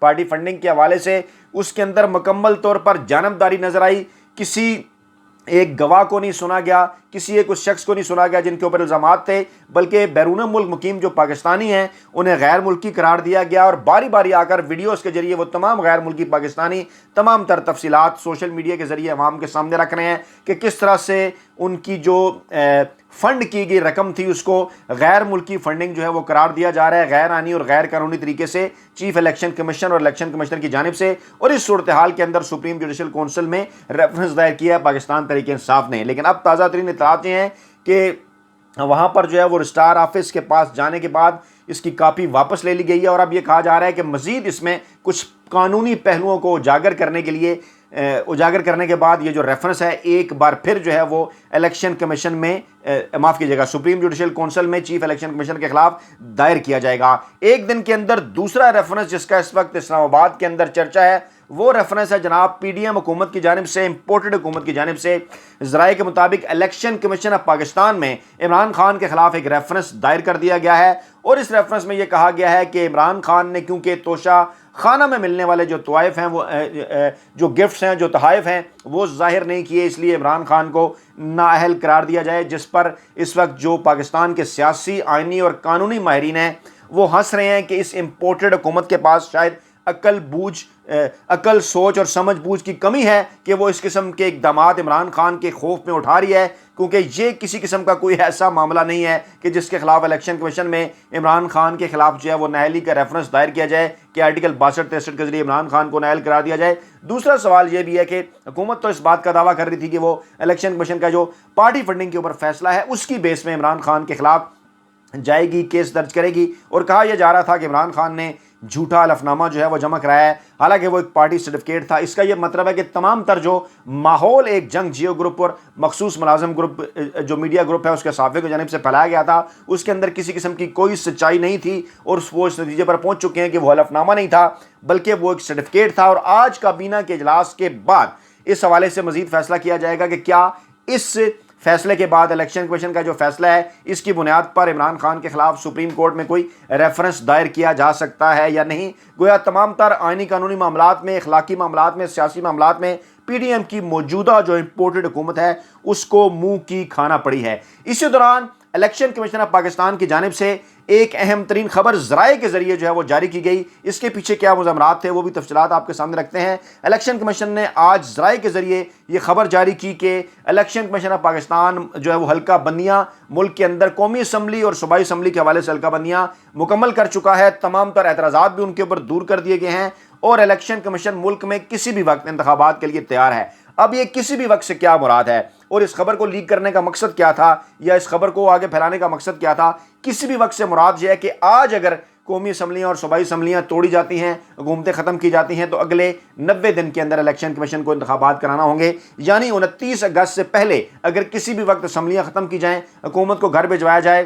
Party funding کے حوالے سے اس کے اندر مکمل طور پر جانبداری نظر آئی. کسی ایک گواہ کو نہیں سنا گیا, کسی ایک اس شخص کو نہیں سنا گیا جن کے اوپر الزامات تھے, بلکہ بیرون ملک مقیم جو پاکستانی ہیں انہیں غیر ملکی قرار دیا گیا, اور باری باری آ کر ویڈیوز کے ذریعے وہ تمام غیر ملکی پاکستانی تمام تر تفصیلات سوشل میڈیا کے ذریعے عوام کے سامنے رکھ رہے ہیں کہ کس طرح سے ان کی جو فنڈ کی گئی رقم تھی اس کو غیر ملکی فنڈنگ جو ہے وہ قرار دیا جا رہا ہے, غیر آئینی اور غیر قانونی طریقے سے چیف الیکشن کمیشن اور الیکشن کمشنر کی جانب سے. اور اس صورتحال کے اندر سپریم جوڈیشل کونسل میں ریفرنس دائر کیا ہے پاکستان تحریک انصاف نے. لیکن اب تازہ ترین اطلاعات یہ ہیں کہ وہاں پر جو ہے وہ رجسٹرار آفس کے پاس جانے کے بعد اس کی کاپی واپس لے لی گئی ہے, اور اب یہ کہا جا رہا ہے کہ مزید اس میں کچھ قانونی پہلوؤں کو اجاگر کرنے کے بعد یہ جو ریفرنس ہے ایک بار پھر جو ہے وہ الیکشن کمیشن میں معاف کیجیے گا سپریم جوڈیشل کونسل میں چیف الیکشن کمیشن کے خلاف دائر کیا جائے گا. ایک دن کے اندر دوسرا ریفرنس جس کا اس وقت اسلام آباد کے اندر چرچا ہے وہ ریفرنس ہے جناب پی ڈی ایم حکومت کی جانب سے, امپورٹڈ حکومت کی جانب سے. ذرائع کے مطابق الیکشن کمیشن آف پاکستان میں عمران خان کے خلاف ایک ریفرنس دائر کر دیا گیا ہے, اور اس ریفرنس میں یہ کہا گیا ہے کہ عمران خان نے کیونکہ توشہ خانہ میں ملنے والے جو طوائف ہیں وہ جو گفٹس ہیں جو تحائف ہیں وہ ظاہر نہیں کیے, اس لیے عمران خان کو نااہل قرار دیا جائے, جس پر اس وقت جو پاکستان کے سیاسی آئینی اور قانونی ماہرین ہیں وہ ہنس رہے ہیں کہ اس امپورٹڈ حکومت کے پاس شاید عقل سوچ اور سمجھ بوجھ کی کمی ہے کہ وہ اس قسم کے اقدامات عمران خان کے خوف میں اٹھا رہی ہے, کیونکہ یہ کسی قسم کا کوئی ایسا معاملہ نہیں ہے کہ جس کے خلاف الیکشن کمیشن میں عمران خان کے خلاف جو ہے وہ نااہلی کا ریفرنس دائر کیا جائے کہ آرٹیکل 62-63 کے ذریعے عمران خان کو نااہل قرار دیا جائے. دوسرا سوال یہ بھی ہے کہ حکومت تو اس بات کا دعویٰ کر رہی تھی کہ وہ الیکشن کمیشن کا جو پارٹی فنڈنگ کے اوپر فیصلہ ہے اس کی بیس میں عمران خان کے خلاف جائے گی, کیس درج کرے گی, اور کہا یہ جا رہا تھا کہ عمران خان نے جھوٹا حلفنامہ جو ہے وہ جمع کرایا ہے, حالانکہ وہ ایک پارٹی سرٹیفکیٹ تھا. اس کا یہ مطلب ہے کہ تمام تر جو ماحول ایک جنگ جیو گروپ اور مخصوص ملازم گروپ جو میڈیا گروپ ہے اس کے صحافی کی جانب سے پھیلایا گیا تھا اس کے اندر کسی قسم کی کوئی سچائی نہیں تھی, اور وہ اس نتیجے پر پہنچ چکے ہیں کہ وہ حلفنامہ نہیں تھا بلکہ وہ ایک سرٹیفکیٹ تھا. اور آج کابینہ کے اجلاس کے بعد اس حوالے سے مزید فیصلہ کیا جائے گا کہ کیا اس فیصلے کے بعد الیکشن کمیشن کا جو فیصلہ ہے اس کی بنیاد پر عمران خان کے خلاف سپریم کورٹ میں کوئی ریفرنس دائر کیا جا سکتا ہے یا نہیں. گویا تمام تر آئینی قانونی معاملات میں, اخلاقی معاملات میں, سیاسی معاملات میں پی ڈی ایم کی موجودہ جو امپورٹڈ حکومت ہے اس کو منہ کی کھانا پڑی ہے. اسی دوران الیکشن کمیشن آف پاکستان کی جانب سے ایک اہم ترین خبر ذرائع کے ذریعے جو ہے وہ جاری کی گئی. اس کے پیچھے کیا مضمرات تھے وہ بھی تفصیلات آپ کے سامنے رکھتے ہیں. الیکشن کمیشن نے آج ذرائع کے ذریعے یہ خبر جاری کی کہ الیکشن کمیشن آف پاکستان جو ہے وہ حلقہ بندیاں ملک کے اندر قومی اسمبلی اور صوبائی اسمبلی کے حوالے سے حلقہ بندیاں مکمل کر چکا ہے. تمام تر اعتراضات بھی ان کے اوپر دور کر دیے گئے ہیں, اور الیکشن کمیشن ملک میں کسی بھی وقت انتخابات کے لیے تیار ہے. اب یہ کسی بھی وقت سے کیا مراد ہے, اور اس خبر کو لیک کرنے کا مقصد کیا تھا, یا اس خبر کو آگے پھیلانے کا مقصد کیا تھا؟ کسی بھی وقت سے مراد یہ ہے کہ آج اگر قومی اسمبلیاں اور صوبائی اسمبلیاں توڑی جاتی ہیں, حکومتیں ختم کی جاتی ہیں, تو اگلے 90 دن کے اندر الیکشن کمیشن کو انتخابات کرانا ہوں گے. یعنی 29 اگست سے پہلے اگر کسی بھی وقت اسمبلیاں ختم کی جائیں, حکومت کو گھر بھجوایا جائے,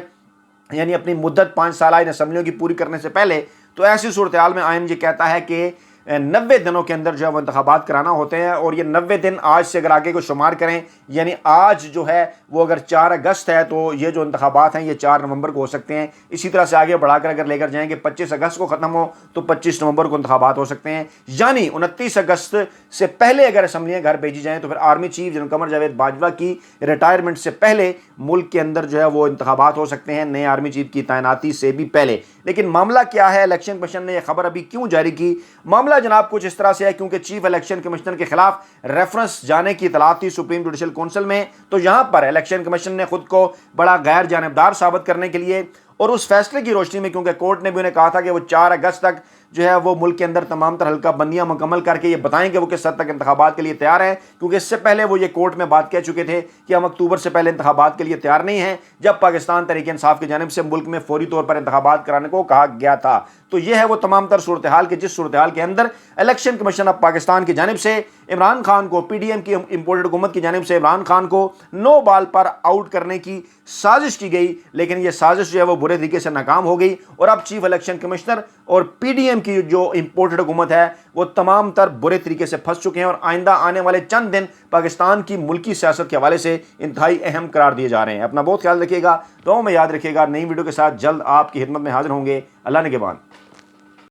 یعنی اپنی مدت 5 سالہ ان اسمبلیوں کی پوری کرنے سے پہلے, تو ایسی صورتحال میں آئین یہ کہتا ہے کہ 90 دنوں کے اندر جو ہے وہ انتخابات کرانا ہوتے ہیں. اور یہ 90 دن آج سے اگر آگے کو شمار کریں, یعنی آج جو ہے وہ اگر 4 اگست ہے تو یہ جو انتخابات ہیں یہ 4 نومبر کو ہو سکتے ہیں. اسی طرح سے آگے بڑھا کر اگر لے کر جائیں کہ 25 اگست کو ختم ہو تو 25 نومبر کو انتخابات ہو سکتے ہیں. یعنی 29 اگست سے پہلے اگر اسمبلیاں گھر بھیجی جائیں تو پھر army chief general Qamar Javed Bajwa کی ریٹائرمنٹ سے پہلے ملک کے اندر جو ہے وہ انتخابات ہو سکتے ہیں, نئے آرمی چیف کی تعیناتی سے بھی پہلے. لیکن معاملہ کیا ہے, الیکشن کمیشن نے یہ خبر ابھی کیوں جاری کی؟ معاملہ جناب کچھ اس طرح سے ہے کیونکہ چیف الیکشن کمشنر کے خلاف ریفرنس جانے کی اطلاعات تھی سپریم جوڈیشل کونسل میں, تو یہاں پر الیکشن کمیشن نے خود کو بڑا غیر جانبدار ثابت کرنے کے لیے اور اس فیصلے کی روشنی میں, کیونکہ کورٹ نے بھی انہیں کہا تھا کہ وہ 4 اگست تک جو ہے وہ ملک کے اندر تمام تر حلقہ بندیاں مکمل کر کے یہ بتائیں کہ وہ کس حد تک انتخابات کے لیے تیار ہیں, کیونکہ اس سے پہلے وہ یہ کورٹ میں بات کہہ چکے تھے کہ ہم اکتوبر سے پہلے انتخابات کے لیے تیار نہیں ہیں, جب پاکستان تحریک انصاف کی جانب سے ملک میں فوری طور پر انتخابات کرانے کو کہا گیا تھا. تو یہ ہے وہ تمام تر صورتحال کہ جس صورتحال کے اندر الیکشن کمیشن آف پاکستان کی جانب سے عمران خان کو, پی ڈی ایم کی امپورٹڈ حکومت کی جانب سے عمران خان کو نو بال پر آؤٹ کرنے کی سازش کی گئی, لیکن یہ سازش جو ہے وہ برے طریقے سے ناکام ہو گئی. اور اب چیف الیکشن کمشنر اور پی ڈی ایم کی جو امپورٹڈ حکومت ہے وہ تمام تر برے طریقے سے پھنس چکے ہیں, اور آئندہ آنے والے چند دن پاکستان کی ملکی سیاست کے حوالے سے انتہائی اہم قرار دیے جا رہے ہیں. اپنا بہت خیال رکھیے گا, دعاؤں میں یاد رکھیے گا. نئی ویڈیو کے ساتھ جلد آپ کی خدمت میں حاضر ہوں گے. اللہ نگہبان.